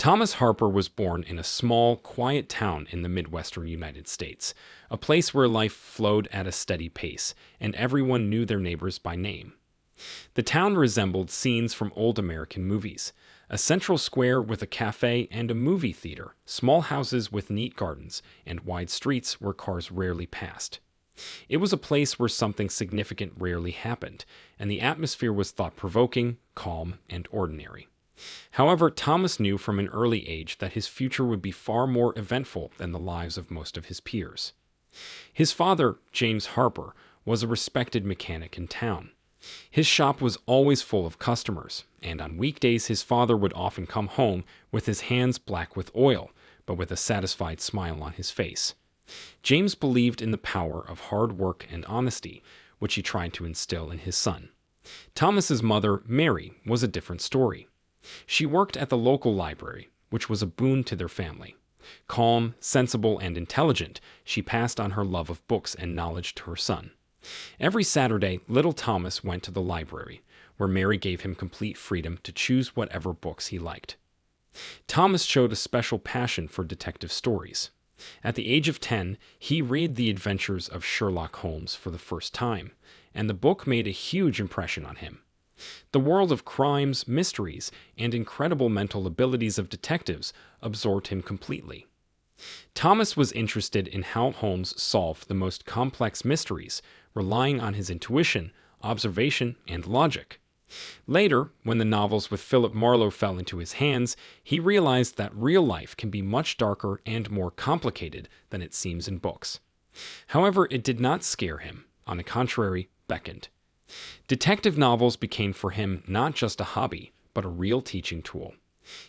Thomas Harper was born in a small, quiet town in the Midwestern United States, a place where life flowed at a steady pace, and everyone knew their neighbors by name. The town resembled scenes from old American movies: a central square with a cafe and a movie theater, small houses with neat gardens, and wide streets where cars rarely passed. It was a place where something significant rarely happened, and the atmosphere was thought-provoking, calm, and ordinary. However, Thomas knew from an early age that his future would be far more eventful than the lives of most of his peers. His father, James Harper, was a respected mechanic in town. His shop was always full of customers, and on weekdays his father would often come home with his hands black with oil, but with a satisfied smile on his face. James believed in the power of hard work and honesty, which he tried to instill in his son. Thomas's mother, Mary, was a different story. She worked at the local library, which was a boon to their family. Calm, sensible, and intelligent, she passed on her love of books and knowledge to her son. Every Saturday, little Thomas went to the library, where Mary gave him complete freedom to choose whatever books he liked. Thomas showed a special passion for detective stories. At the age of 10, he read The Adventures of Sherlock Holmes for the first time, and the book made a huge impression on him. The world of crimes, mysteries, and incredible mental abilities of detectives absorbed him completely. Thomas was interested in how Holmes solved the most complex mysteries, relying on his intuition, observation, and logic. Later, when the novels with Philip Marlowe fell into his hands, he realized that real life can be much darker and more complicated than it seems in books. However, it did not scare him. On the contrary, beckoned. Detective novels became for him not just a hobby, but a real teaching tool.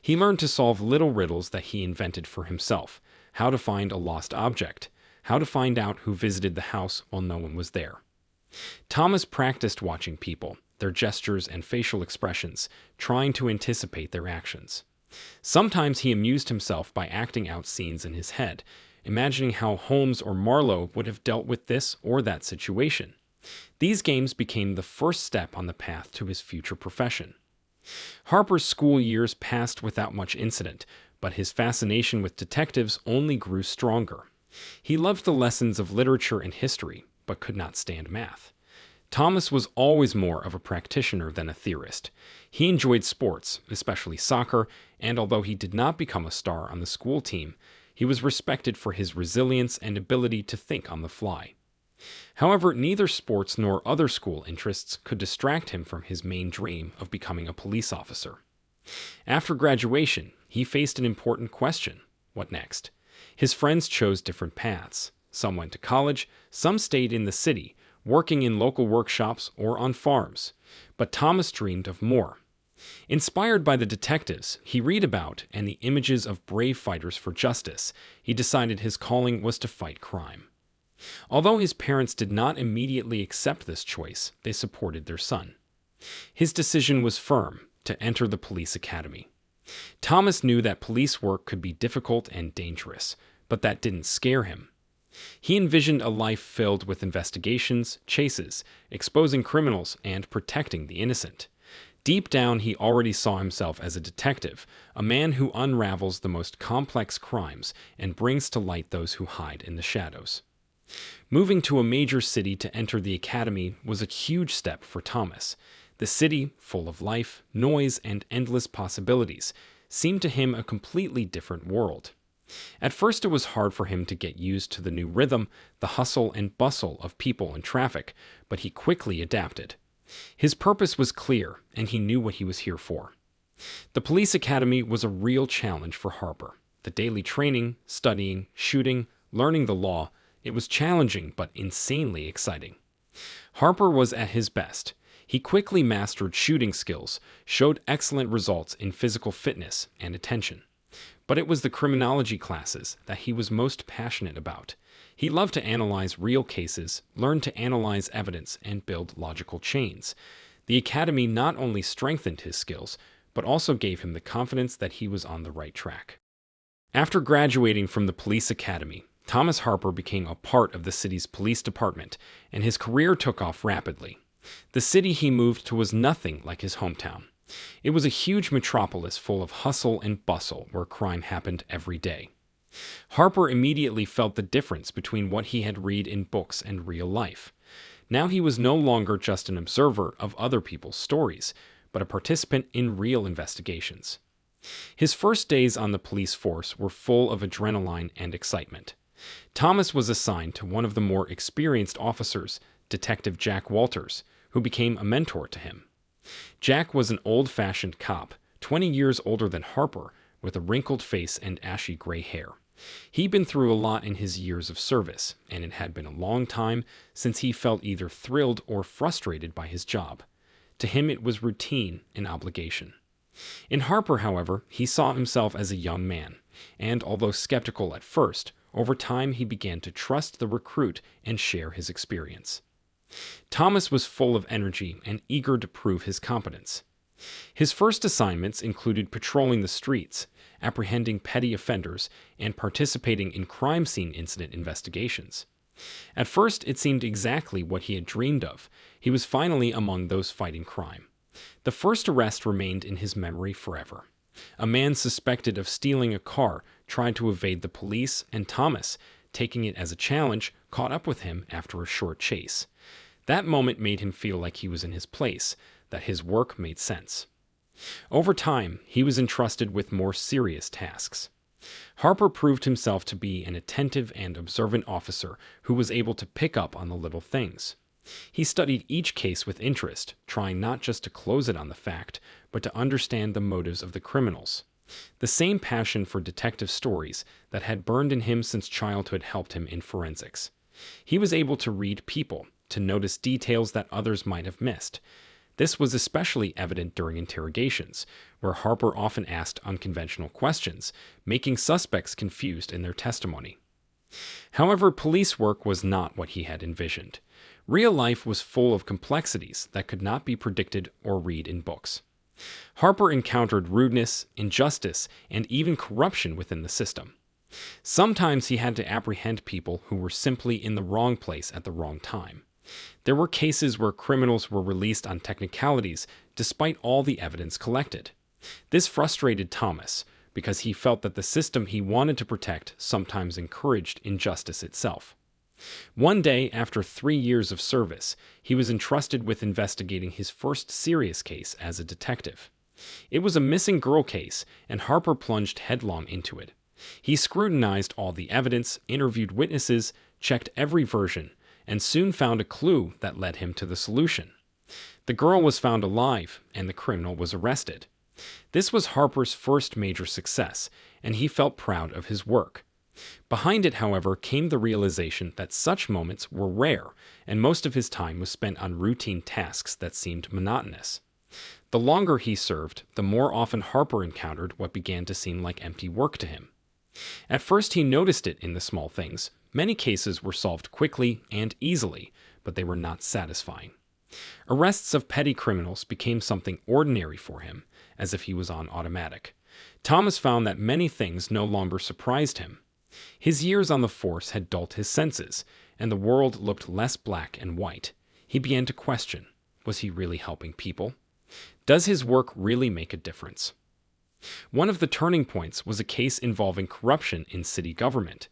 He learned to solve little riddles that he invented for himself: how to find a lost object, how to find out who visited the house while no one was there. Thomas practiced watching people, their gestures and facial expressions, trying to anticipate their actions. Sometimes he amused himself by acting out scenes in his head, imagining how Holmes or Marlowe would have dealt with this or that situation. These games became the first step on the path to his future profession. Harper's school years passed without much incident, but his fascination with detectives only grew stronger. He loved the lessons of literature and history, but could not stand math. Thomas was always more of a practitioner than a theorist. He enjoyed sports, especially soccer, and although he did not become a star on the school team, he was respected for his resilience and ability to think on the fly. However, neither sports nor other school interests could distract him from his main dream of becoming a police officer. After graduation, he faced an important question: what next? His friends chose different paths. Some went to college, some stayed in the city, working in local workshops or on farms. But Thomas dreamed of more. Inspired by the detectives he read about and the images of brave fighters for justice, he decided his calling was to fight crime. Although his parents did not immediately accept this choice, they supported their son. His decision was firm: to enter the police academy. Thomas knew that police work could be difficult and dangerous, but that didn't scare him. He envisioned a life filled with investigations, chases, exposing criminals, and protecting the innocent. Deep down, he already saw himself as a detective, a man who unravels the most complex crimes and brings to light those who hide in the shadows. Moving to a major city to enter the academy was a huge step for Thomas. The city, full of life, noise, and endless possibilities, seemed to him a completely different world. At first, it was hard for him to get used to the new rhythm, the hustle and bustle of people and traffic, but he quickly adapted. His purpose was clear, and he knew what he was here for. The police academy was a real challenge for Harper. The daily training, studying, shooting, learning the law, it was challenging but insanely exciting. Harper was at his best. He quickly mastered shooting skills, showed excellent results in physical fitness and attention. But it was the criminology classes that he was most passionate about. He loved to analyze real cases, learn to analyze evidence, and build logical chains. The academy not only strengthened his skills, but also gave him the confidence that he was on the right track. After graduating from the police academy, Thomas Harper became a part of the city's police department, and his career took off rapidly. The city he moved to was nothing like his hometown. It was a huge metropolis full of hustle and bustle where crime happened every day. Harper immediately felt the difference between what he had read in books and real life. Now he was no longer just an observer of other people's stories, but a participant in real investigations. His first days on the police force were full of adrenaline and excitement. Thomas was assigned to one of the more experienced officers, Detective Jack Walters, who became a mentor to him. Jack was an old-fashioned cop, 20 years older than Harper, with a wrinkled face and ashy gray hair. He'd been through a lot in his years of service, and it had been a long time since he felt either thrilled or frustrated by his job. To him, it was routine and obligation. In Harper, however, he saw himself as a young man, and although skeptical at first, over time he began to trust the recruit and share his experience. Thomas was full of energy and eager to prove his competence. His first assignments included patrolling the streets, apprehending petty offenders, and participating in crime scene incident investigations. At first, it seemed exactly what he had dreamed of. He was finally among those fighting crime. The first arrest remained in his memory forever. A man suspected of stealing a car tried to evade the police, and Thomas, taking it as a challenge, caught up with him after a short chase. That moment made him feel like he was in his place, that his work made sense. Over time, he was entrusted with more serious tasks. Harper proved himself to be an attentive and observant officer who was able to pick up on the little things. He studied each case with interest, trying not just to close it on the fact, but to understand the motives of the criminals. The same passion for detective stories that had burned in him since childhood helped him in forensics. He was able to read people, to notice details that others might have missed. This was especially evident during interrogations, where Harper often asked unconventional questions, making suspects confused in their testimony. However, police work was not what he had envisioned. Real life was full of complexities that could not be predicted or read in books. Harper encountered rudeness, injustice, and even corruption within the system. Sometimes he had to apprehend people who were simply in the wrong place at the wrong time. There were cases where criminals were released on technicalities despite all the evidence collected. This frustrated Thomas because he felt that the system he wanted to protect sometimes encouraged injustice itself. One day, after 3 years of service, he was entrusted with investigating his first serious case as a detective. It was a missing girl case, and Harper plunged headlong into it. He scrutinized all the evidence, interviewed witnesses, checked every version, and soon found a clue that led him to the solution. The girl was found alive, and the criminal was arrested. This was Harper's first major success, and he felt proud of his work. Behind it, however, came the realization that such moments were rare, and most of his time was spent on routine tasks that seemed monotonous. The longer he served, the more often Harper encountered what began to seem like empty work to him. At first, he noticed it in the small things. Many cases were solved quickly and easily, but they were not satisfying. Arrests of petty criminals became something ordinary for him, as if he was on automatic. Thomas found that many things no longer surprised him. His years on the force had dulled his senses, and the world looked less black and white. He began to question, was he really helping people? Does his work really make a difference? One of the turning points was a case involving corruption in city government.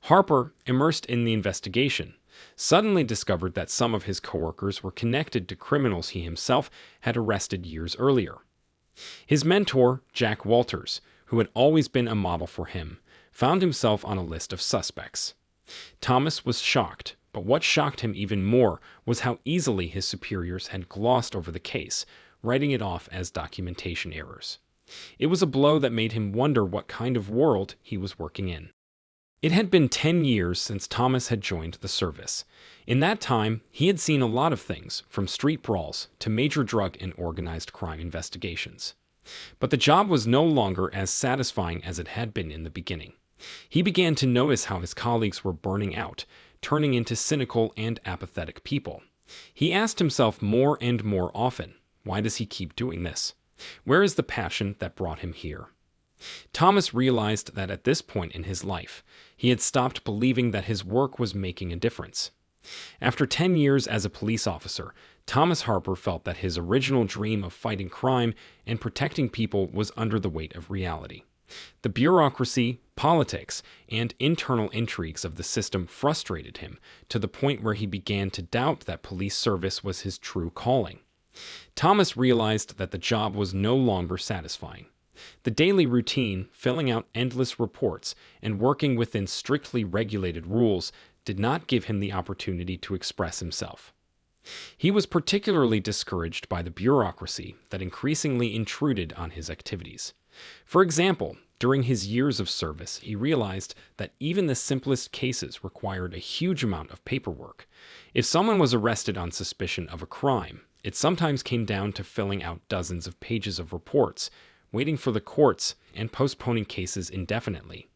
Harper, immersed in the investigation, suddenly discovered that some of his coworkers were connected to criminals he himself had arrested years earlier. His mentor, Jack Walters, who had always been a model for him, found himself on a list of suspects. Thomas was shocked, but what shocked him even more was how easily his superiors had glossed over the case, writing it off as documentation errors. It was a blow that made him wonder what kind of world he was working in. It had been 10 years since Thomas had joined the service. In that time, he had seen a lot of things, from street brawls to major drug and organized crime investigations. But the job was no longer as satisfying as it had been in the beginning. He began to notice how his colleagues were burning out, turning into cynical and apathetic people. He asked himself more and more often, why does he keep doing this? Where is the passion that brought him here? Thomas realized that at this point in his life, he had stopped believing that his work was making a difference. After 10 years as a police officer, Thomas Harper felt that his original dream of fighting crime and protecting people was under the weight of reality. The bureaucracy, politics, and internal intrigues of the system frustrated him to the point where he began to doubt that police service was his true calling. Thomas realized that the job was no longer satisfying. The daily routine, filling out endless reports, and working within strictly regulated rules did not give him the opportunity to express himself. He was particularly discouraged by the bureaucracy that increasingly intruded on his activities. For example, during his years of service, he realized that even the simplest cases required a huge amount of paperwork. If someone was arrested on suspicion of a crime, it sometimes came down to filling out dozens of pages of reports, waiting for the courts, and postponing cases indefinitely.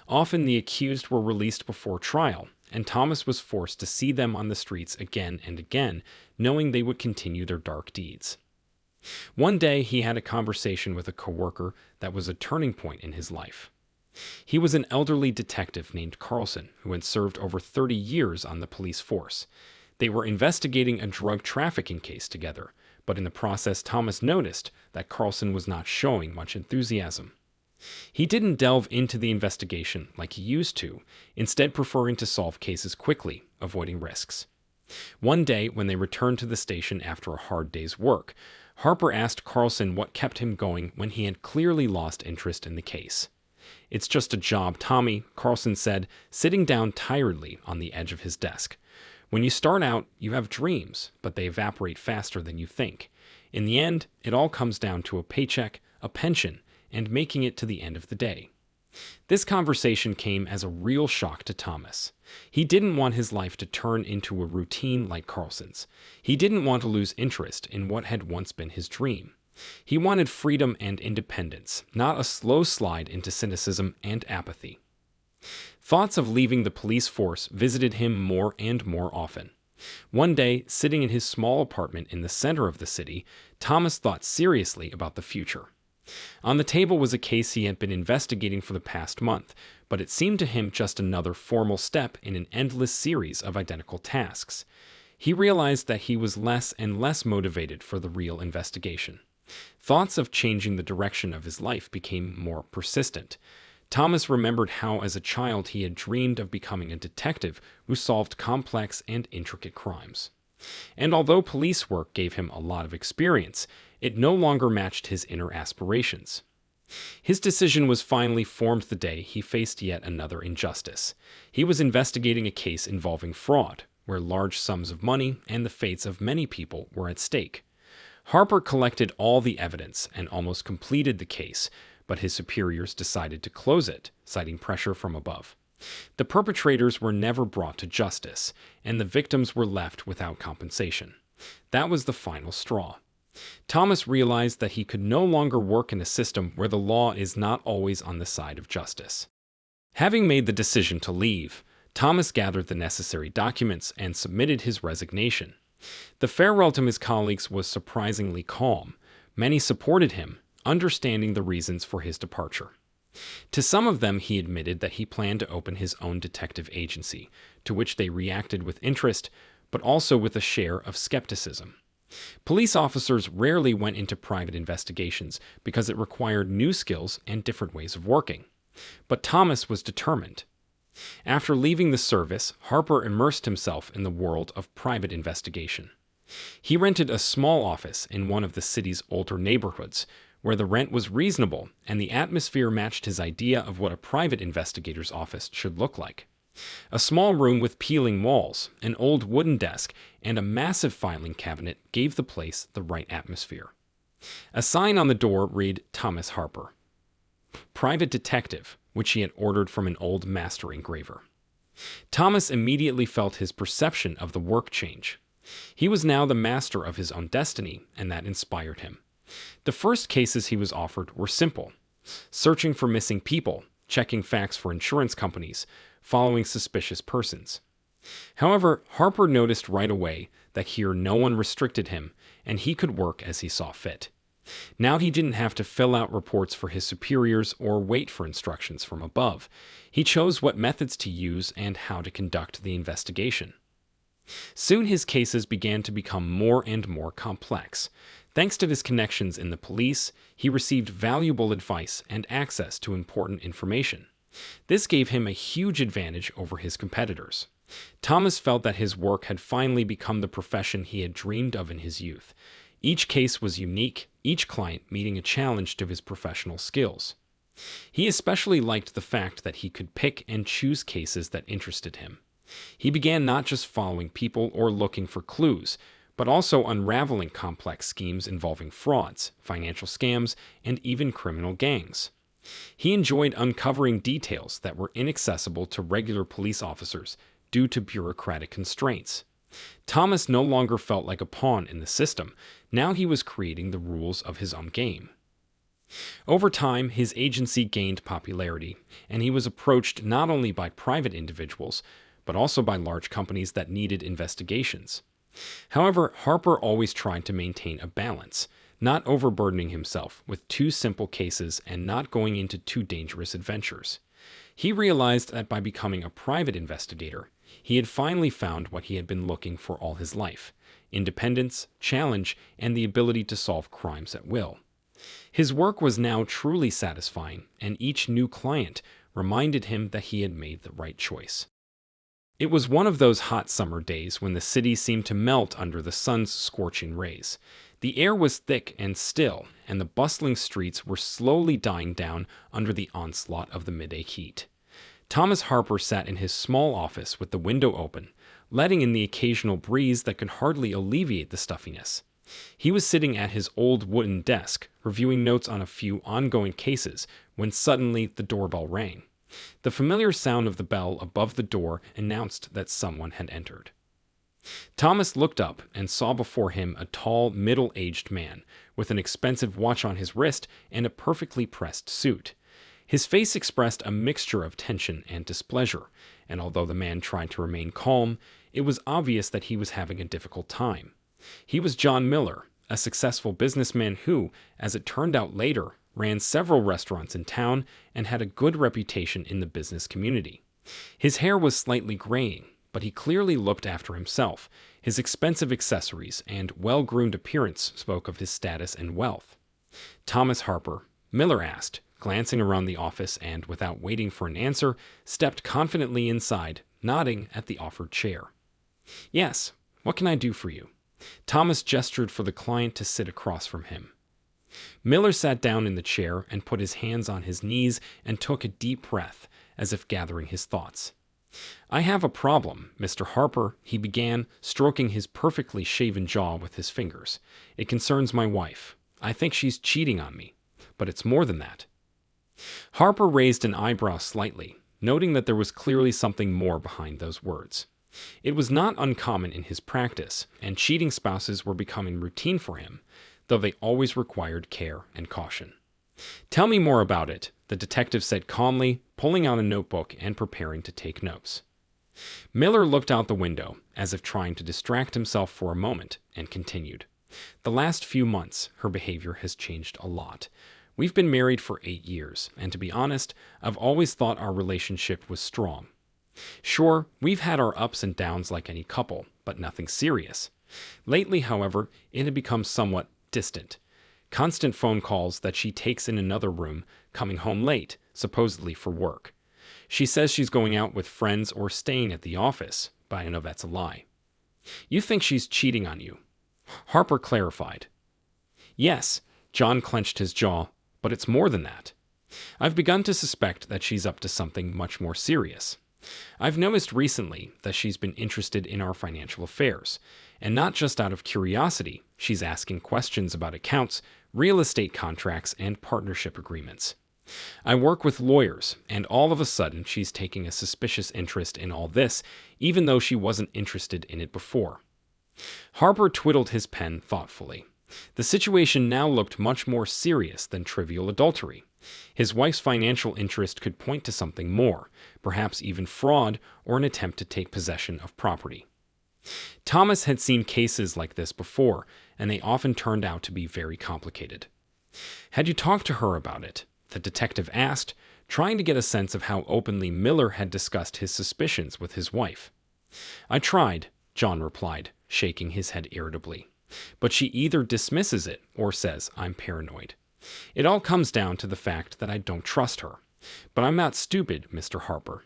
Often the accused were released before trial, and Thomas was forced to see them on the streets again and again, knowing they would continue their dark deeds. One day he had a conversation with a coworker that was a turning point in his life. He was an elderly detective named Carlson who had served over 30 years on the police force. They were investigating a drug trafficking case together, but in the process Thomas noticed that Carlson was not showing much enthusiasm. He didn't delve into the investigation like he used to, instead preferring to solve cases quickly, avoiding risks. One day, when they returned to the station after a hard day's work, Harper asked Carlson what kept him going when he had clearly lost interest in the case. "It's just a job, Tommy," Carlson said, sitting down tiredly on the edge of his desk. "When you start out, you have dreams, but they evaporate faster than you think. In the end, it all comes down to a paycheck, a pension, and making it to the end of the day." This conversation came as a real shock to Thomas. He didn't want his life to turn into a routine like Carlson's. He didn't want to lose interest in what had once been his dream. He wanted freedom and independence, not a slow slide into cynicism and apathy. Thoughts of leaving the police force visited him more and more often. One day, sitting in his small apartment in the center of the city, Thomas thought seriously about the future. On the table was a case he had been investigating for the past month, but it seemed to him just another formal step in an endless series of identical tasks. He realized that he was less and less motivated for the real investigation. Thoughts of changing the direction of his life became more persistent. Thomas remembered how, as a child, he had dreamed of becoming a detective who solved complex and intricate crimes. And although police work gave him a lot of experience, it no longer matched his inner aspirations. His decision was finally formed the day he faced yet another injustice. He was investigating a case involving fraud, where large sums of money and the fates of many people were at stake. Harper collected all the evidence and almost completed the case, but his superiors decided to close it, citing pressure from above. The perpetrators were never brought to justice, and the victims were left without compensation. That was the final straw. Thomas realized that he could no longer work in a system where the law is not always on the side of justice. Having made the decision to leave, Thomas gathered the necessary documents and submitted his resignation. The farewell to his colleagues was surprisingly calm. Many supported him, understanding the reasons for his departure. To some of them, he admitted that he planned to open his own detective agency, to which they reacted with interest, but also with a share of skepticism. Police officers rarely went into private investigations because it required new skills and different ways of working. But Thomas was determined. After leaving the service, Harper immersed himself in the world of private investigation. He rented a small office in one of the city's older neighborhoods, where the rent was reasonable and the atmosphere matched his idea of what a private investigator's office should look like. A small room with peeling walls, an old wooden desk, and a massive filing cabinet gave the place the right atmosphere. A sign on the door read Thomas Harper, Private Detective, which he had ordered from an old master engraver. Thomas immediately felt his perception of the work change. He was now the master of his own destiny, and that inspired him. The first cases he was offered were simple: searching for missing people, checking facts for insurance companies, following suspicious persons. However, Harper noticed right away that here no one restricted him, and he could work as he saw fit. Now he didn't have to fill out reports for his superiors or wait for instructions from above. He chose what methods to use and how to conduct the investigation. Soon his cases began to become more and more complex. Thanks to his connections in the police, he received valuable advice and access to important information. This gave him a huge advantage over his competitors. Thomas felt that his work had finally become the profession he had dreamed of in his youth. Each case was unique, each client meeting a challenge to his professional skills. He especially liked the fact that he could pick and choose cases that interested him. He began not just following people or looking for clues, but also unraveling complex schemes involving frauds, financial scams, and even criminal gangs. He enjoyed uncovering details that were inaccessible to regular police officers due to bureaucratic constraints. Thomas no longer felt like a pawn in the system. Now he was creating the rules of his own game. Over time, his agency gained popularity, and he was approached not only by private individuals, but also by large companies that needed investigations. However, Harper always tried to maintain a balance, not overburdening himself with too simple cases and not going into too dangerous adventures. He realized that by becoming a private investigator, he had finally found what he had been looking for all his life: independence, challenge, and the ability to solve crimes at will. His work was now truly satisfying, and each new client reminded him that he had made the right choice. It was one of those hot summer days when the city seemed to melt under the sun's scorching rays. The air was thick and still, and the bustling streets were slowly dying down under the onslaught of the midday heat. Thomas Harper sat in his small office with the window open, letting in the occasional breeze that could hardly alleviate the stuffiness. He was sitting at his old wooden desk, reviewing notes on a few ongoing cases, when suddenly the doorbell rang. The familiar sound of the bell above the door announced that someone had entered. Thomas looked up and saw before him a tall, middle-aged man with an expensive watch on his wrist and a perfectly pressed suit. His face expressed a mixture of tension and displeasure, and although the man tried to remain calm, it was obvious that he was having a difficult time. He was John Miller, a successful businessman who, as it turned out later, ran several restaurants in town and had a good reputation in the business community. His hair was slightly graying, but he clearly looked after himself. His expensive accessories and well-groomed appearance spoke of his status and wealth. "Thomas Harper?" Miller asked, glancing around the office, and without waiting for an answer, stepped confidently inside, nodding at the offered chair. "Yes, what can I do for you?" Thomas gestured for the client to sit across from him. Miller sat down in the chair and put his hands on his knees and took a deep breath, as if gathering his thoughts. "I have a problem, Mr. Harper," he began, stroking his perfectly shaven jaw with his fingers. "It concerns my wife. I think she's cheating on me, but it's more than that." Harper raised an eyebrow slightly, noting that there was clearly something more behind those words. It was not uncommon in his practice, and cheating spouses were becoming routine for him, though they always required care and caution. "Tell me more about it," the detective said calmly, pulling out a notebook and preparing to take notes. Miller looked out the window, as if trying to distract himself for a moment, and continued. "The last few months, her behavior has changed a lot. We've been married for 8 years, and to be honest, I've always thought our relationship was strong. Sure, we've had our ups and downs like any couple, but nothing serious. Lately, however, it had become somewhat distant. Constant phone calls that she takes in another room, coming home late, supposedly for work. She says she's going out with friends or staying at the office, but I know that's a lie." "You think she's cheating on you?" Harper clarified. "Yes," John clenched his jaw, "but it's more than that. I've begun to suspect that she's up to something much more serious. I've noticed recently that she's been interested in our financial affairs, and not just out of curiosity, she's asking questions about accounts, real estate contracts, and partnership agreements. I work with lawyers, and all of a sudden she's taking a suspicious interest in all this, even though she wasn't interested in it before." Harper twiddled his pen thoughtfully. The situation now looked much more serious than trivial adultery. His wife's financial interest could point to something more, perhaps even fraud or an attempt to take possession of property. Thomas had seen cases like this before, and they often turned out to be very complicated. "Had you talked to her about it?" the detective asked, trying to get a sense of how openly Miller had discussed his suspicions with his wife. "I tried," John replied, shaking his head irritably. But she either dismisses it or says I'm paranoid. It all comes down to the fact that I don't trust her. But I'm not stupid, Mr. Harper.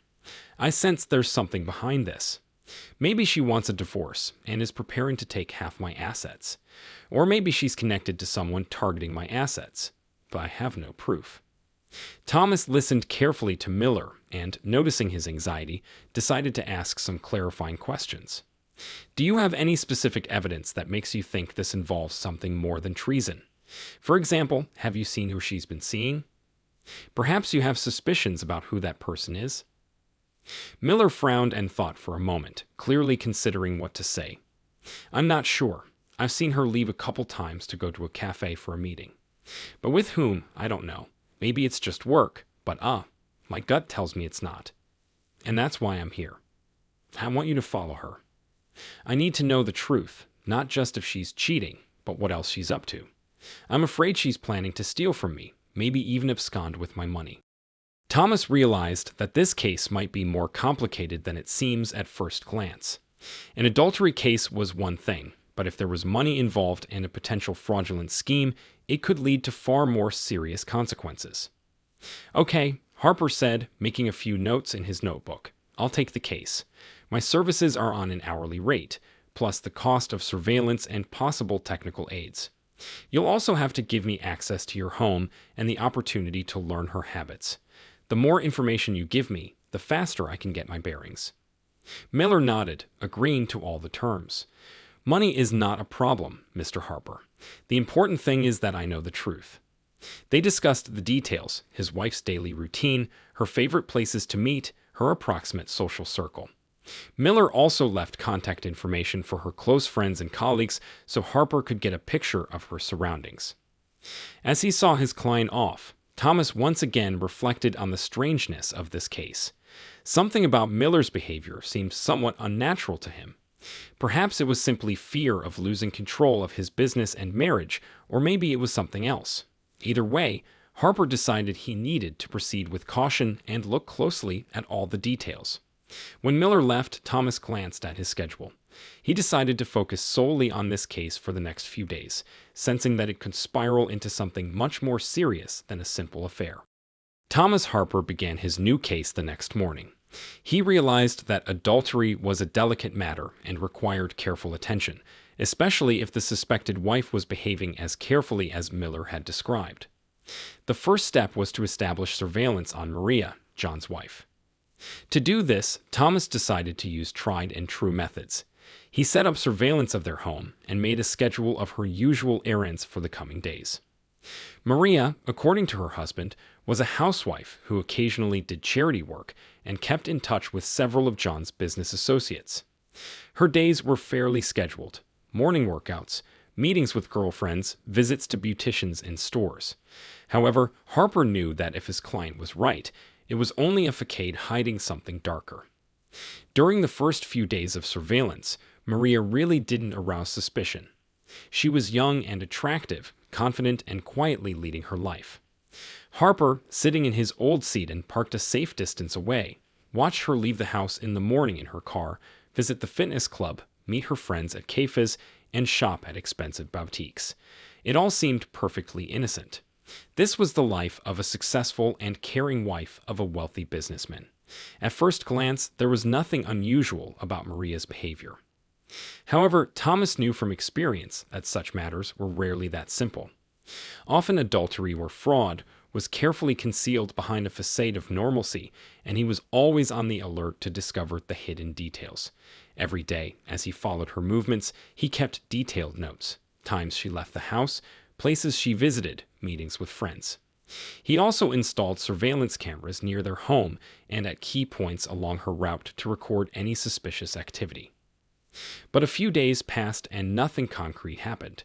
I sense there's something behind this. Maybe she wants a divorce and is preparing to take half my assets. Or maybe she's connected to someone targeting my assets. But I have no proof. Thomas listened carefully to Miller and, noticing his anxiety, decided to ask some clarifying questions. Do you have any specific evidence that makes you think this involves something more than treason? For example, have you seen who she's been seeing? Perhaps you have suspicions about who that person is? Miller frowned and thought for a moment, clearly considering what to say. I'm not sure. I've seen her leave a couple times to go to a cafe for a meeting. But with whom, I don't know. Maybe it's just work, but my gut tells me it's not. And that's why I'm here. I want you to follow her. I need to know the truth, not just if she's cheating, but what else she's up to. I'm afraid she's planning to steal from me, maybe even abscond with my money. Thomas realized that this case might be more complicated than it seems at first glance. An adultery case was one thing, but if there was money involved and a potential fraudulent scheme, it could lead to far more serious consequences. Okay, Harper said, making a few notes in his notebook. I'll take the case. My services are on an hourly rate, plus the cost of surveillance and possible technical aids. You'll also have to give me access to your home and the opportunity to learn her habits. The more information you give me, the faster I can get my bearings. Miller nodded, agreeing to all the terms. Money is not a problem, Mr. Harper. The important thing is that I know the truth. They discussed the details, his wife's daily routine, her favorite places to meet, her approximate social circle. Miller also left contact information for her close friends and colleagues so Harper could get a picture of her surroundings. As he saw his client off, Thomas once again reflected on the strangeness of this case. Something about Miller's behavior seemed somewhat unnatural to him. Perhaps it was simply fear of losing control of his business and marriage, or maybe it was something else. Either way, Harper decided he needed to proceed with caution and look closely at all the details. When Miller left, Thomas glanced at his schedule. He decided to focus solely on this case for the next few days, sensing that it could spiral into something much more serious than a simple affair. Thomas Harper began his new case the next morning. He realized that adultery was a delicate matter and required careful attention, especially if the suspected wife was behaving as carefully as Miller had described. The first step was to establish surveillance on Maria, John's wife. To do this, Thomas decided to use tried and true methods. He set up surveillance of their home and made a schedule of her usual errands for the coming days. Maria, according to her husband, was a housewife who occasionally did charity work and kept in touch with several of John's business associates. Her days were fairly scheduled: morning workouts, meetings with girlfriends, visits to beauticians and stores. However, Harper knew that if his client was right, it was only a facade hiding something darker. During the first few days of surveillance, Maria really didn't arouse suspicion. She was young and attractive, confident and quietly leading her life. Harper, sitting in his old seat and parked a safe distance away, watched her leave the house in the morning in her car, visit the fitness club, meet her friends at cafes, and shop at expensive boutiques. It all seemed perfectly innocent. This was the life of a successful and caring wife of a wealthy businessman. At first glance, there was nothing unusual about Maria's behavior. However, Thomas knew from experience that such matters were rarely that simple. Often adultery or fraud was carefully concealed behind a facade of normalcy, and he was always on the alert to discover the hidden details. Every day, as he followed her movements, he kept detailed notes: times she left the house, places she visited, meetings with friends. He also installed surveillance cameras near their home and at key points along her route to record any suspicious activity. But a few days passed and nothing concrete happened.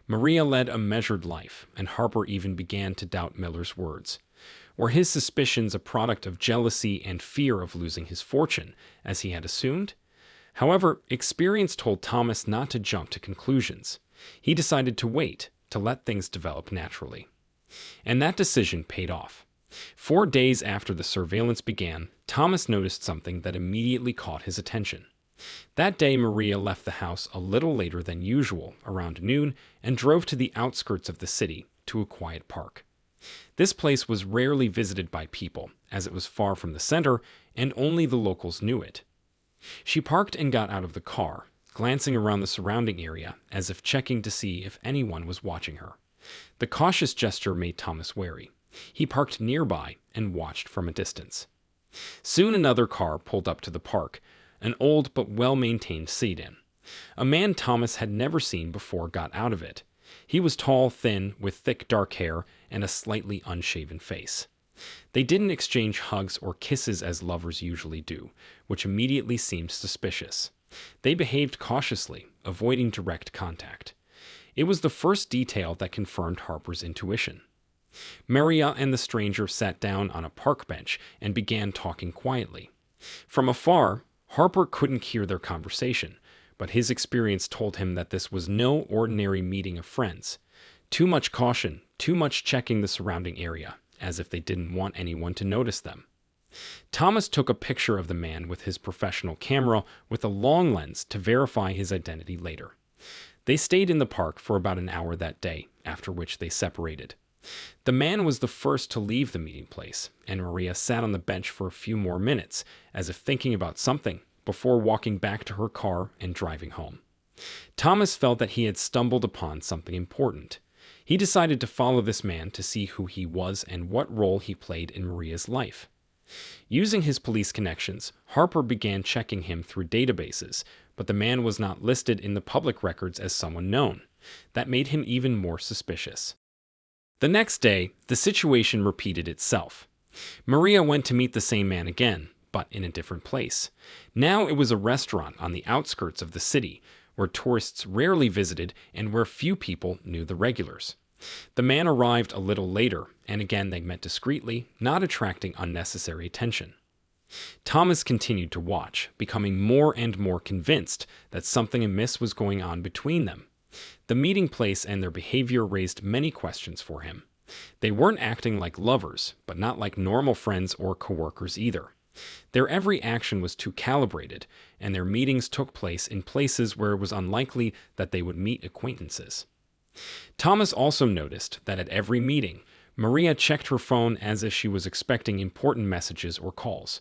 Maria led a measured life, and Harper even began to doubt Miller's words. Were his suspicions a product of jealousy and fear of losing his fortune, as he had assumed? However, experience told Thomas not to jump to conclusions. He decided to wait, to let things develop naturally. And that decision paid off. 4 days after the surveillance began, Thomas noticed something that immediately caught his attention. That day, Maria left the house a little later than usual, around noon, and drove to the outskirts of the city to a quiet park. This place was rarely visited by people, as it was far from the center, and only the locals knew it. She parked and got out of the car, glancing around the surrounding area as if checking to see if anyone was watching her. The cautious gesture made Thomas wary. He parked nearby and watched from a distance. Soon another car pulled up to the park, an old but well-maintained sedan. A man Thomas had never seen before got out of it. He was tall, thin, with thick dark hair and a slightly unshaven face. They didn't exchange hugs or kisses as lovers usually do, which immediately seemed suspicious. They behaved cautiously, avoiding direct contact. It was the first detail that confirmed Harper's intuition. Maria and the stranger sat down on a park bench and began talking quietly. From afar, Harper couldn't hear their conversation, but his experience told him that this was no ordinary meeting of friends. Too much caution, too much checking the surrounding area, as if they didn't want anyone to notice them. Thomas took a picture of the man with his professional camera with a long lens to verify his identity later. They stayed in the park for about an hour that day, after which they separated. The man was the first to leave the meeting place, and Maria sat on the bench for a few more minutes, as if thinking about something, before walking back to her car and driving home. Thomas felt that he had stumbled upon something important. He decided to follow this man to see who he was and what role he played in Maria's life. Using his police connections, Harper began checking him through databases, but the man was not listed in the public records as someone known. That made him even more suspicious. The next day, the situation repeated itself. Maria went to meet the same man again, but in a different place. Now it was a restaurant on the outskirts of the city, where tourists rarely visited and where few people knew the regulars. The man arrived a little later, and again they met discreetly, not attracting unnecessary attention. Thomas continued to watch, becoming more and more convinced that something amiss was going on between them. The meeting place and their behavior raised many questions for him. They weren't acting like lovers, but not like normal friends or coworkers either. Their every action was too calibrated, and their meetings took place in places where it was unlikely that they would meet acquaintances. Thomas also noticed that at every meeting, Maria checked her phone as if she was expecting important messages or calls.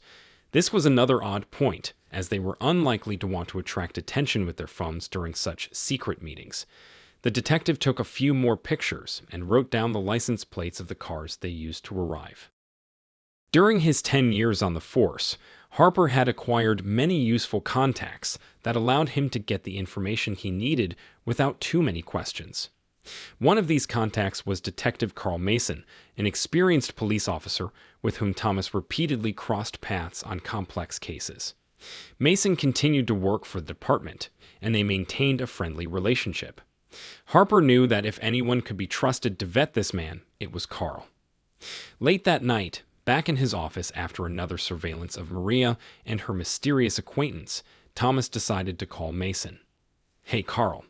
This was another odd point, as they were unlikely to want to attract attention with their phones during such secret meetings. The detective took a few more pictures and wrote down the license plates of the cars they used to arrive. During his 10 years on the force, Harper had acquired many useful contacts that allowed him to get the information he needed without too many questions. One of these contacts was Detective Carl Mason, an experienced police officer with whom Thomas repeatedly crossed paths on complex cases. Mason continued to work for the department, and they maintained a friendly relationship. Harper knew that if anyone could be trusted to vet this man, it was Carl. Late that night, back in his office after another surveillance of Maria and her mysterious acquaintance, Thomas decided to call Mason. "Hey, Carl.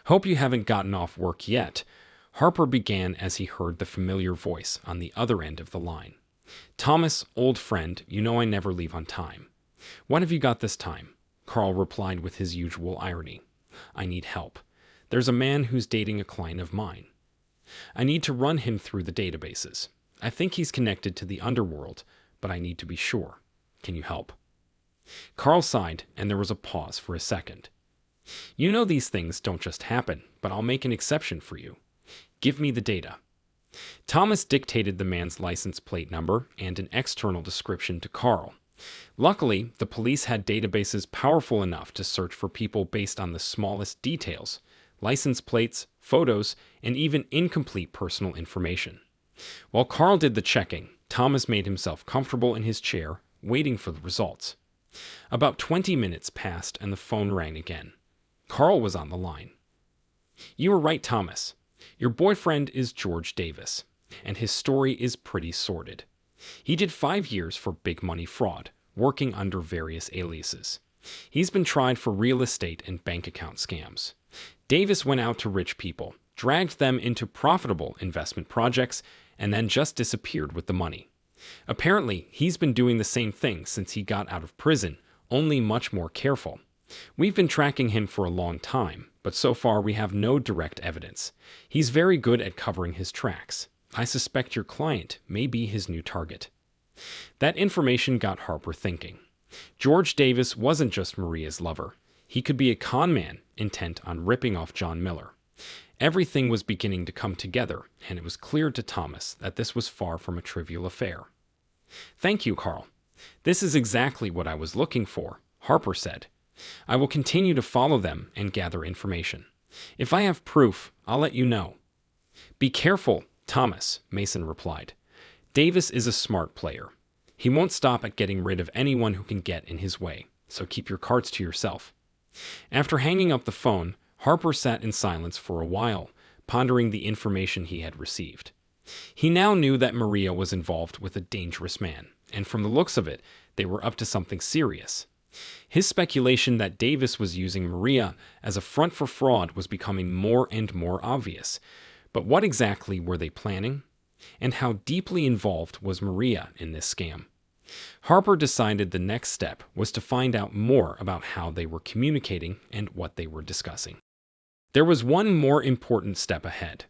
Hope you haven't gotten off work yet," Harper began as he heard the familiar voice on the other end of the line. "Thomas, old friend, you know I never leave on time." "What have you got this time?" Carl replied with his usual irony. "I need help. There's a man who's dating a client of mine. I need to run him through the databases. I think he's connected to the underworld, but I need to be sure. Can you help?" Carl sighed, and there was a pause for a second. "You know these things don't just happen, but I'll make an exception for you. Give me the data." Thomas dictated the man's license plate number and an external description to Carl. Luckily, the police had databases powerful enough to search for people based on the smallest details, license plates, photos, and even incomplete personal information. While Carl did the checking, Thomas made himself comfortable in his chair, waiting for the results. About 20 minutes passed and the phone rang again. Carl was on the line. "You were right, Thomas. Your boyfriend is George Davis, and his story is pretty sordid. He did 5 years for big money fraud, working under various aliases. He's been tried for real estate and bank account scams. Davis went out to rich people, dragged them into profitable investment projects, and then just disappeared with the money. Apparently, he's been doing the same thing since he got out of prison, only much more careful. We've been tracking him for a long time, but so far we have no direct evidence. He's very good at covering his tracks. I suspect your client may be his new target." That information got Harper thinking. George Davis wasn't just Maria's lover. He could be a con man intent on ripping off John Miller. Everything was beginning to come together, and it was clear to Thomas that this was far from a trivial affair. "Thank you, Carl. This is exactly what I was looking for," Harper said. "I will continue to follow them and gather information. If I have proof, I'll let you know." "Be careful, Thomas," Mason replied. "Davis is a smart player. He won't stop at getting rid of anyone who can get in his way, so keep your cards to yourself." After hanging up the phone, Harper sat in silence for a while, pondering the information he had received. He now knew that Maria was involved with a dangerous man, and from the looks of it, they were up to something serious. His speculation that Davis was using Maria as a front for fraud was becoming more and more obvious. But what exactly were they planning? And how deeply involved was Maria in this scam? Harper decided the next step was to find out more about how they were communicating and what they were discussing. There was one more important step ahead.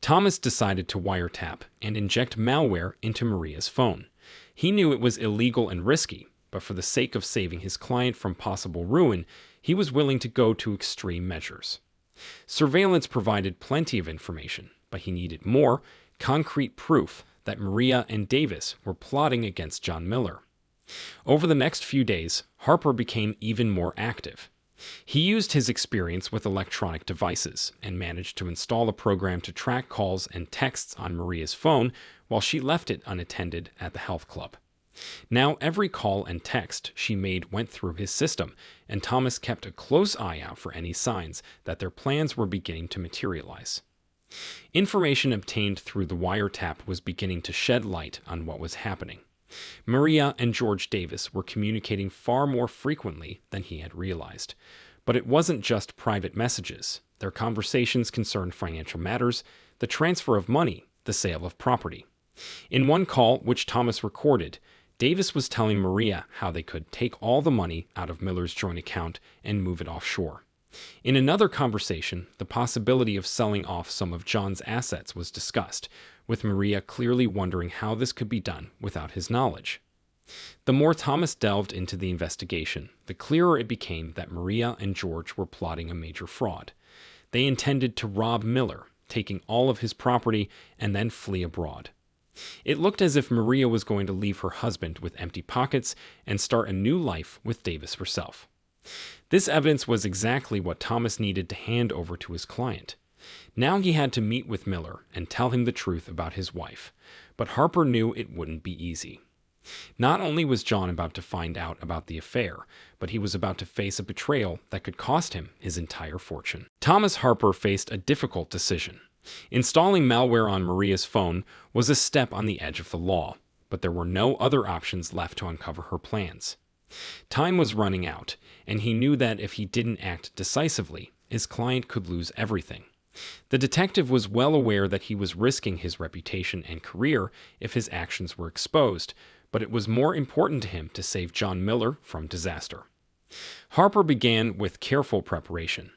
Thomas decided to wiretap and inject malware into Maria's phone. He knew it was illegal and risky, but for the sake of saving his client from possible ruin, he was willing to go to extreme measures. Surveillance provided plenty of information, but he needed more concrete proof that Maria and Davis were plotting against John Miller. Over the next few days, Harper became even more active. He used his experience with electronic devices and managed to install a program to track calls and texts on Maria's phone while she left it unattended at the health club. Now every call and text she made went through his system, and Thomas kept a close eye out for any signs that their plans were beginning to materialize. Information obtained through the wiretap was beginning to shed light on what was happening. Maria and George Davis were communicating far more frequently than he had realized. But it wasn't just private messages. Their conversations concerned financial matters, the transfer of money, the sale of property. In one call, which Thomas recorded, Davis was telling Maria how they could take all the money out of Miller's joint account and move it offshore. In another conversation, the possibility of selling off some of John's assets was discussed, with Maria clearly wondering how this could be done without his knowledge. The more Thomas delved into the investigation, the clearer it became that Maria and George were plotting a major fraud. They intended to rob Miller, taking all of his property, and then flee abroad. It looked as if Maria was going to leave her husband with empty pockets and start a new life with Davis herself. This evidence was exactly what Thomas needed to hand over to his client. Now he had to meet with Miller and tell him the truth about his wife, but Harper knew it wouldn't be easy. Not only was John about to find out about the affair, but he was about to face a betrayal that could cost him his entire fortune. Thomas Harper faced a difficult decision. Installing malware on Maria's phone was a step on the edge of the law, but there were no other options left to uncover her plans. Time was running out, and he knew that if he didn't act decisively, his client could lose everything. The detective was well aware that he was risking his reputation and career if his actions were exposed, but it was more important to him to save John Miller from disaster. Harper began with careful preparation.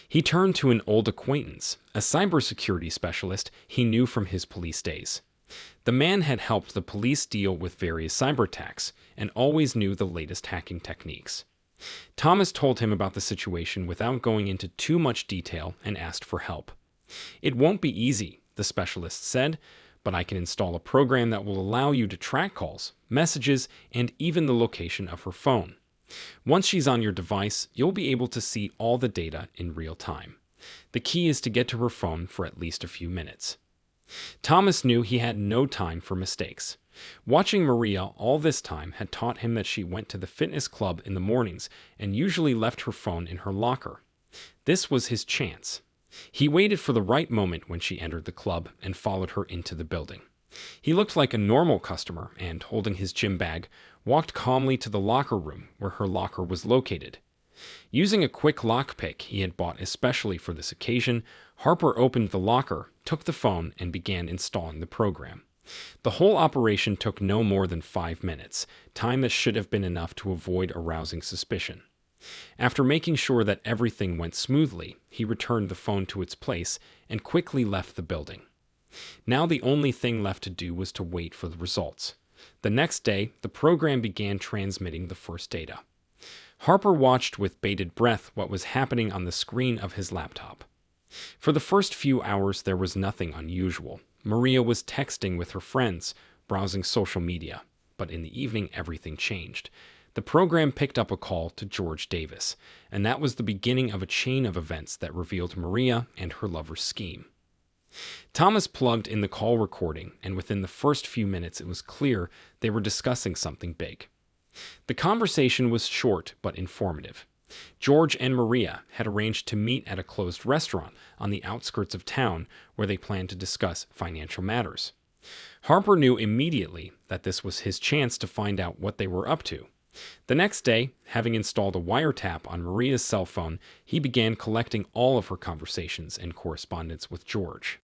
He turned to an old acquaintance, a cybersecurity specialist he knew from his police days. The man had helped the police deal with various cyber attacks and always knew the latest hacking techniques. Thomas told him about the situation without going into too much detail and asked for help. "It won't be easy," the specialist said, "but I can install a program that will allow you to track calls, messages, and even the location of her phone. Once she's on your device, you'll be able to see all the data in real time. The key is to get to her phone for at least a few minutes." Thomas knew he had no time for mistakes. Watching Maria all this time had taught him that she went to the fitness club in the mornings and usually left her phone in her locker. This was his chance. He waited for the right moment when she entered the club and followed her into the building. He looked like a normal customer and, holding his gym bag, walked calmly to the locker room where her locker was located. Using a quick lockpick he had bought especially for this occasion, Harper opened the locker, took the phone, and began installing the program. The whole operation took no more than 5 minutes, time that should have been enough to avoid arousing suspicion. After making sure that everything went smoothly, he returned the phone to its place and quickly left the building. Now the only thing left to do was to wait for the results. The next day, the program began transmitting the first data. Harper watched with bated breath what was happening on the screen of his laptop. For the first few hours, there was nothing unusual. Maria was texting with her friends, browsing social media. But in the evening, everything changed. The program picked up a call to George Davis, and that was the beginning of a chain of events that revealed Maria and her lover's scheme. Thomas plugged in the call recording, and within the first few minutes it was clear they were discussing something big. The conversation was short but informative. George and Maria had arranged to meet at a closed restaurant on the outskirts of town where they planned to discuss financial matters. Harper knew immediately that this was his chance to find out what they were up to. The next day, having installed a wiretap on Maria's cell phone, he began collecting all of her conversations and correspondence with George.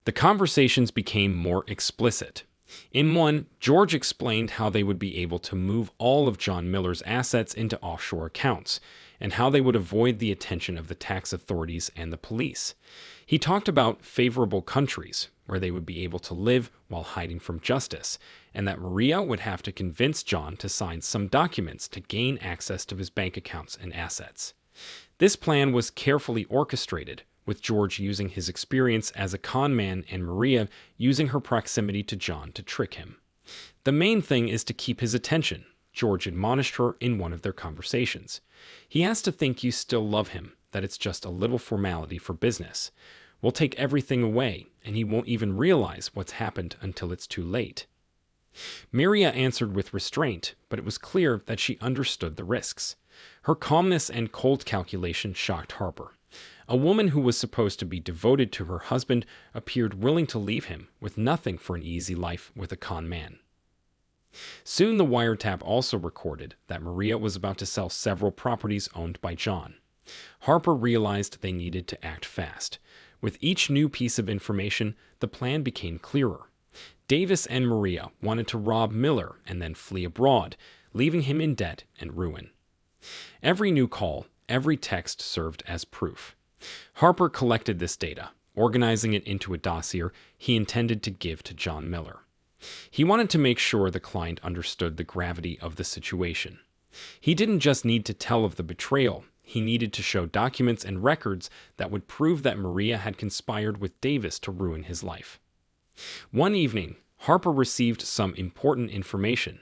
The conversations became more explicit. In one, George explained how they would be able to move all of John Miller's assets into offshore accounts, and how they would avoid the attention of the tax authorities and the police. He talked about favorable countries, where they would be able to live while hiding from justice, and that Maria would have to convince John to sign some documents to gain access to his bank accounts and assets. This plan was carefully orchestrated, with George using his experience as a con man and Maria using her proximity to John to trick him. The main thing is to keep his attention, George admonished her in one of their conversations. He has to think you still love him, that it's just a little formality for business. We'll take everything away, and he won't even realize what's happened until it's too late. Maria answered with restraint, but it was clear that she understood the risks. Her calmness and cold calculation shocked Harper. A woman who was supposed to be devoted to her husband appeared willing to leave him with nothing for an easy life with a con man. Soon the wiretap also recorded that Maria was about to sell several properties owned by John. Harper realized they needed to act fast. With each new piece of information, the plan became clearer. Davis and Maria wanted to rob Miller and then flee abroad, leaving him in debt and ruin. Every new call, every text served as proof. Harper collected this data, organizing it into a dossier he intended to give to John Miller. He wanted to make sure the client understood the gravity of the situation. He didn't just need to tell of the betrayal, he needed to show documents and records that would prove that Maria had conspired with Davis to ruin his life. One evening, Harper received some important information.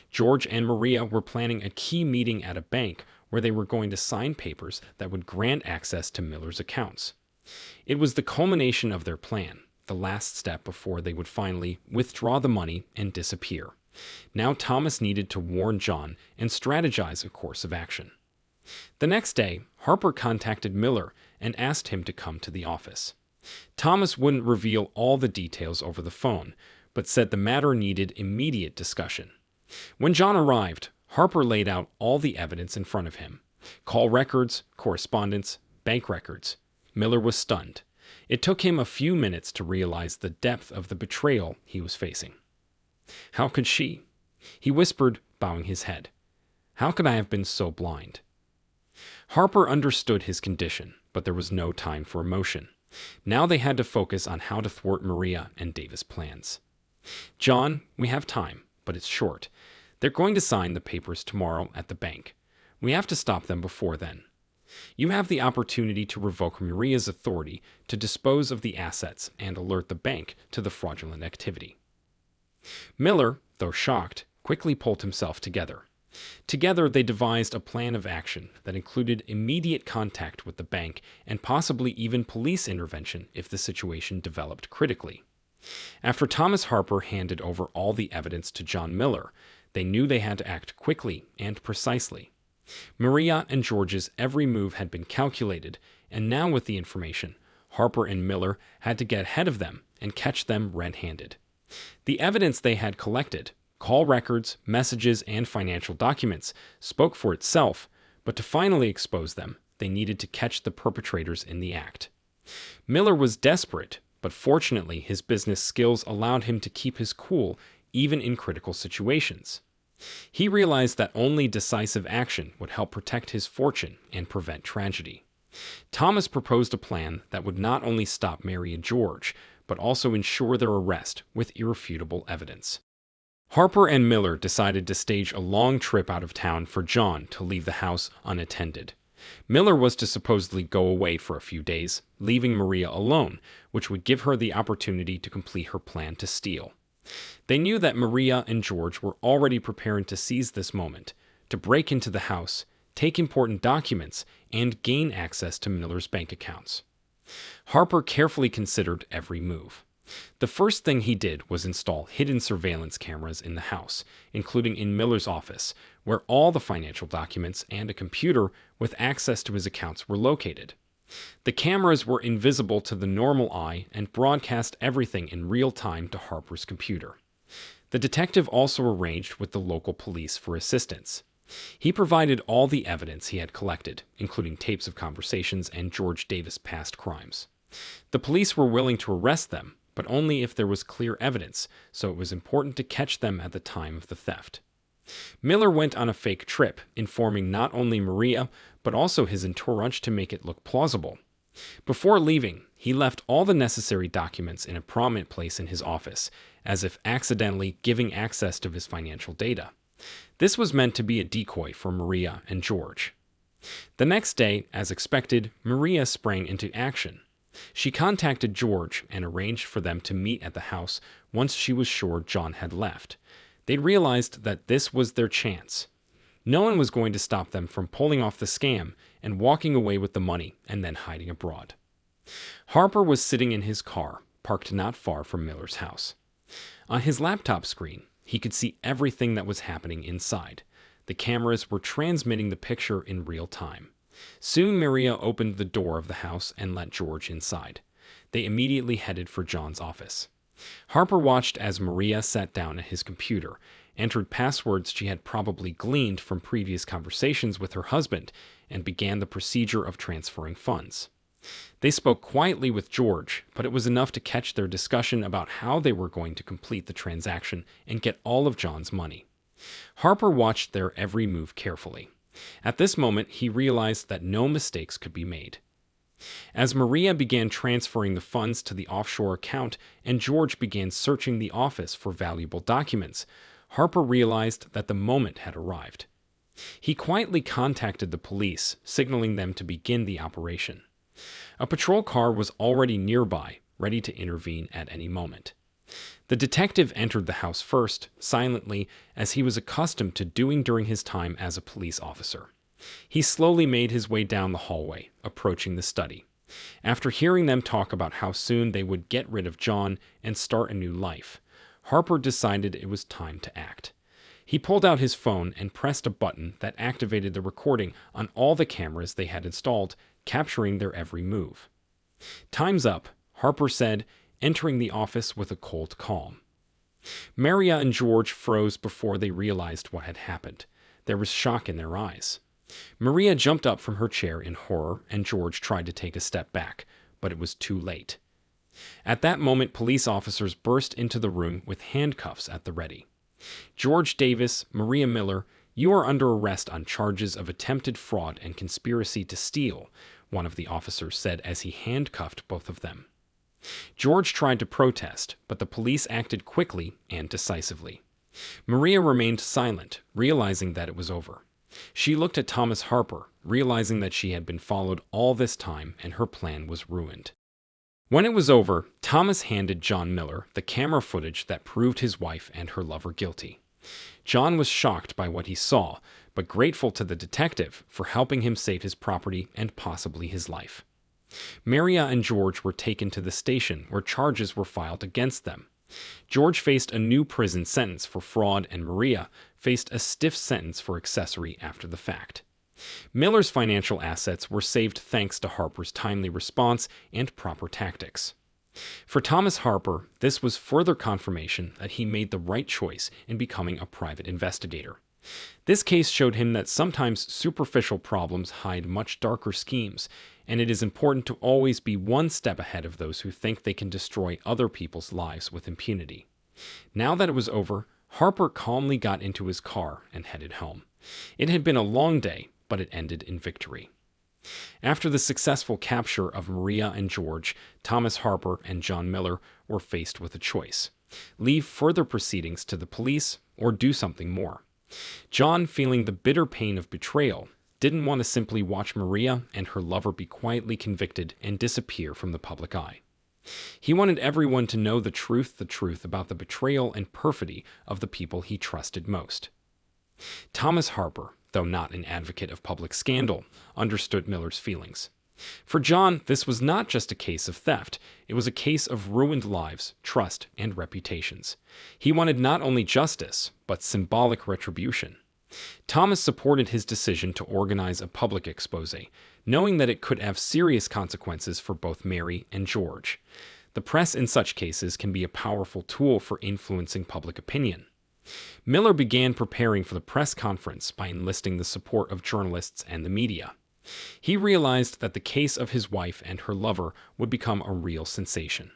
George and Maria were planning a key meeting at a bank where they were going to sign papers that would grant access to Miller's accounts. It was the culmination of their plan, the last step before they would finally withdraw the money and disappear. Now Thomas needed to warn John and strategize a course of action. The next day, Harper contacted Miller and asked him to come to the office. Thomas wouldn't reveal all the details over the phone, but said the matter needed immediate discussion. When John arrived, Harper laid out all the evidence in front of him. Call records, correspondence, bank records. Miller was stunned. It took him a few minutes to realize the depth of the betrayal he was facing. How could she? He whispered, bowing his head. How could I have been so blind? Harper understood his condition, but there was no time for emotion. Now they had to focus on how to thwart Maria and Davis' plans. John, we have time, but it's short. They're going to sign the papers tomorrow at the bank. We have to stop them before then. You have the opportunity to revoke Maria's authority to dispose of the assets and alert the bank to the fraudulent activity. Miller, though shocked, quickly pulled himself together. Together, they devised a plan of action that included immediate contact with the bank and possibly even police intervention if the situation developed critically. After Thomas Harper handed over all the evidence to John Miller, they knew they had to act quickly and precisely. Maria and George's every move had been calculated, and now with the information, Harper and Miller had to get ahead of them and catch them red-handed. The evidence they had collected, call records, messages, and financial documents, spoke for itself, but to finally expose them, they needed to catch the perpetrators in the act. Miller was desperate, but fortunately his business skills allowed him to keep his cool even in critical situations. He realized that only decisive action would help protect his fortune and prevent tragedy. Thomas proposed a plan that would not only stop Mary and George, but also ensure their arrest with irrefutable evidence. Harper and Miller decided to stage a long trip out of town for John to leave the house unattended. Miller was to supposedly go away for a few days, leaving Maria alone, which would give her the opportunity to complete her plan to steal. They knew that Maria and George were already preparing to seize this moment, to break into the house, take important documents, and gain access to Miller's bank accounts. Harper carefully considered every move. The first thing he did was install hidden surveillance cameras in the house, including in Miller's office, where all the financial documents and a computer with access to his accounts were located. The cameras were invisible to the normal eye and broadcast everything in real time to Harper's computer. The detective also arranged with the local police for assistance. He provided all the evidence he had collected, including tapes of conversations and George Davis' past crimes. The police were willing to arrest them, but only if there was clear evidence, so it was important to catch them at the time of the theft. Miller went on a fake trip, informing not only Maria, but also his entourage to make it look plausible. Before leaving, he left all the necessary documents in a prominent place in his office, as if accidentally giving access to his financial data. This was meant to be a decoy for Maria and George. The next day, as expected, Maria sprang into action. She contacted George and arranged for them to meet at the house once she was sure John had left. They realized that this was their chance. No one was going to stop them from pulling off the scam and walking away with the money and then hiding abroad. Harper was sitting in his car, parked not far from Miller's house. On his laptop screen, he could see everything that was happening inside. The cameras were transmitting the picture in real time. Soon Maria opened the door of the house and let George inside. They immediately headed for John's office. Harper watched as Maria sat down at his computer, entered passwords she had probably gleaned from previous conversations with her husband, and began the procedure of transferring funds. They spoke quietly with George, but it was enough to catch their discussion about how they were going to complete the transaction and get all of John's money. Harper watched their every move carefully. At this moment, he realized that no mistakes could be made. As Maria began transferring the funds to the offshore account and George began searching the office for valuable documents, Harper realized that the moment had arrived. He quietly contacted the police, signaling them to begin the operation. A patrol car was already nearby, ready to intervene at any moment. The detective entered the house first, silently, as he was accustomed to doing during his time as a police officer. He slowly made his way down the hallway, approaching the study. After hearing them talk about how soon they would get rid of John and start a new life, Harper decided it was time to act. He pulled out his phone and pressed a button that activated the recording on all the cameras they had installed, capturing their every move. "Time's up," Harper said, entering the office with a cold calm. Maria and George froze before they realized what had happened. There was shock in their eyes. Maria jumped up from her chair in horror, and George tried to take a step back, but it was too late. At that moment, police officers burst into the room with handcuffs at the ready. "George Davis, Maria Miller, you are under arrest on charges of attempted fraud and conspiracy to steal," one of the officers said as he handcuffed both of them. George tried to protest, but the police acted quickly and decisively. Maria remained silent, realizing that it was over. She looked at Thomas Harper, realizing that she had been followed all this time and her plan was ruined. When it was over, Thomas handed John Miller the camera footage that proved his wife and her lover guilty. John was shocked by what he saw, but grateful to the detective for helping him save his property and possibly his life. Maria and George were taken to the station where charges were filed against them. George faced a new prison sentence for fraud and Maria faced a stiff sentence for accessory after the fact. Miller's financial assets were saved thanks to Harper's timely response and proper tactics. For Thomas Harper, this was further confirmation that he made the right choice in becoming a private investigator. This case showed him that sometimes superficial problems hide much darker schemes, and it is important to always be one step ahead of those who think they can destroy other people's lives with impunity. Now that it was over, Harper calmly got into his car and headed home. It had been a long day, but it ended in victory. After the successful capture of Maria and George, Thomas Harper and John Miller were faced with a choice: leave further proceedings to the police or do something more. John, feeling the bitter pain of betrayal, didn't want to simply watch Maria and her lover be quietly convicted and disappear from the public eye. He wanted everyone to know the truth about the betrayal and perfidy of the people he trusted most. Thomas Harper, though not an advocate of public scandal, understood Miller's feelings. For John, this was not just a case of theft, it was a case of ruined lives, trust, and reputations. He wanted not only justice, but symbolic retribution. Thomas supported his decision to organize a public expose, knowing that it could have serious consequences for both Mary and George. The press in such cases can be a powerful tool for influencing public opinion. Miller began preparing for the press conference by enlisting the support of journalists and the media. He realized that the case of his wife and her lover would become a real sensation.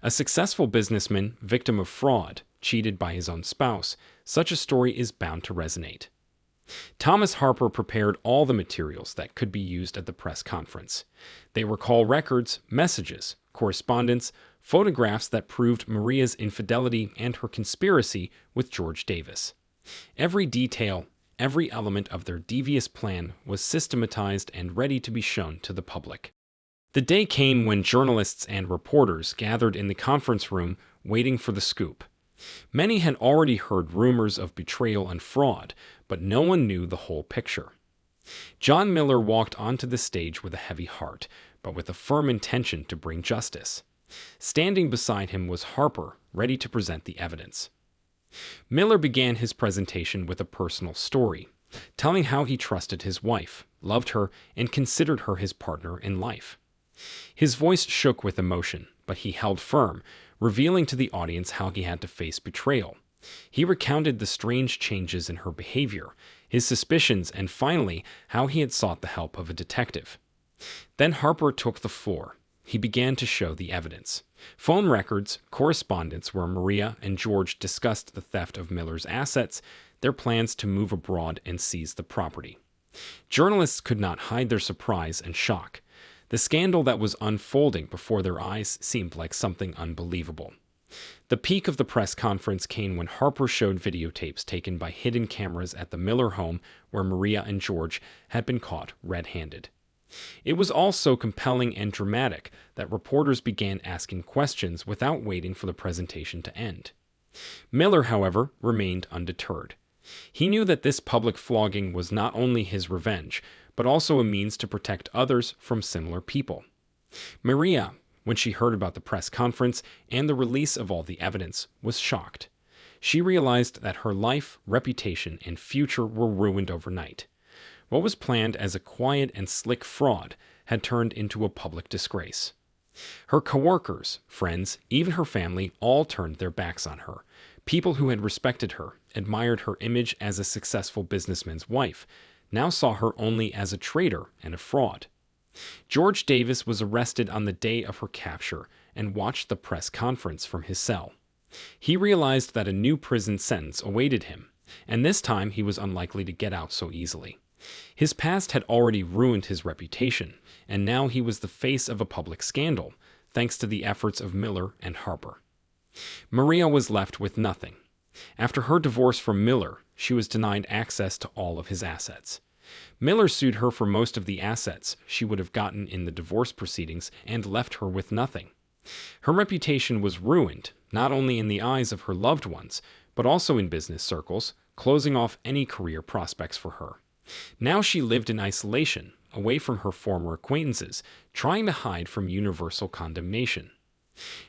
A successful businessman, victim of fraud, cheated by his own spouse, such a story is bound to resonate. Thomas Harper prepared all the materials that could be used at the press conference. They were call records, messages, correspondence, photographs that proved Maria's infidelity and her conspiracy with George Davis. Every detail, every element of their devious plan was systematized and ready to be shown to the public. The day came when journalists and reporters gathered in the conference room waiting for the scoop. Many had already heard rumors of betrayal and fraud, but no one knew the whole picture. John Miller walked onto the stage with a heavy heart, but with a firm intention to bring justice. Standing beside him was Harper, ready to present the evidence. Miller began his presentation with a personal story, telling how he trusted his wife, loved her, and considered her his partner in life. His voice shook with emotion, but he held firm, revealing to the audience how he had to face betrayal. He recounted the strange changes in her behavior, his suspicions, and finally, how he had sought the help of a detective. Then Harper took the floor. He began to show the evidence. Phone records, correspondence where Maria and George discussed the theft of Miller's assets, their plans to move abroad and seize the property. Journalists could not hide their surprise and shock. The scandal that was unfolding before their eyes seemed like something unbelievable. The peak of the press conference came when Harper showed videotapes taken by hidden cameras at the Miller home where Maria and George had been caught red-handed. It was all so compelling and dramatic that reporters began asking questions without waiting for the presentation to end. Miller, however, remained undeterred. He knew that this public flogging was not only his revenge, but also a means to protect others from similar people. Maria, when she heard about the press conference and the release of all the evidence, was shocked. She realized that her life, reputation, and future were ruined overnight. What was planned as a quiet and slick fraud had turned into a public disgrace. Her coworkers, friends, even her family all turned their backs on her. People who had respected her, admired her image as a successful businessman's wife, now saw her only as a traitor and a fraud. George Davis was arrested on the day of her capture and watched the press conference from his cell. He realized that a new prison sentence awaited him, and this time he was unlikely to get out so easily. His past had already ruined his reputation, and now he was the face of a public scandal, thanks to the efforts of Miller and Harper. Maria was left with nothing. After her divorce from Miller, she was denied access to all of his assets. Miller sued her for most of the assets she would have gotten in the divorce proceedings and left her with nothing. Her reputation was ruined, not only in the eyes of her loved ones, but also in business circles, closing off any career prospects for her. Now she lived in isolation, away from her former acquaintances, trying to hide from universal condemnation.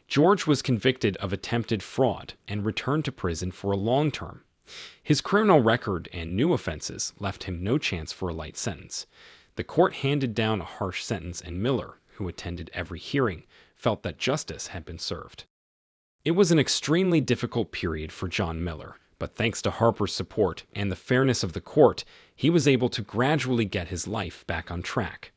George was convicted of attempted fraud and returned to prison for a long term. His criminal record and new offenses left him no chance for a light sentence. The court handed down a harsh sentence, and Miller, who attended every hearing, felt that justice had been served. It was an extremely difficult period for John Miller, but thanks to Harper's support and the fairness of the court, he was able to gradually get his life back on track.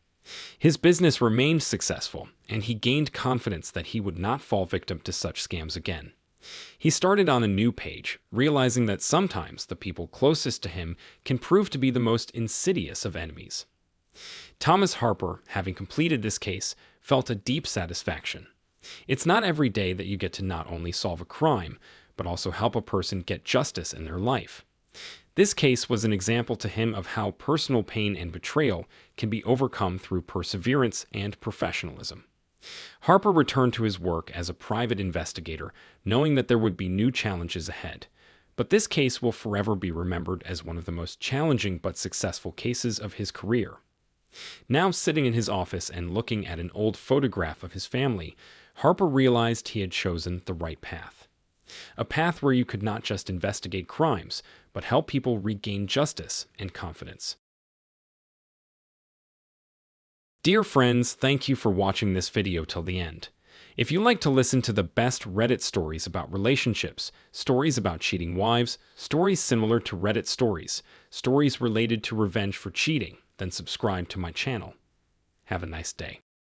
His business remained successful, and he gained confidence that he would not fall victim to such scams again. He started on a new page, realizing that sometimes the people closest to him can prove to be the most insidious of enemies. Thomas Harper, having completed this case, felt a deep satisfaction. It's not every day that you get to not only solve a crime, but also help a person get justice in their life. This case was an example to him of how personal pain and betrayal can be overcome through perseverance and professionalism. Harper returned to his work as a private investigator, knowing that there would be new challenges ahead. But this case will forever be remembered as one of the most challenging but successful cases of his career. Now sitting in his office and looking at an old photograph of his family, Harper realized he had chosen the right path. A path where you could not just investigate crimes, but help people regain justice and confidence. Dear friends, thank you for watching this video till the end. If you like to listen to the best Reddit stories about relationships, stories about cheating wives, stories similar to Reddit stories, stories related to revenge for cheating, then subscribe to my channel. Have a nice day.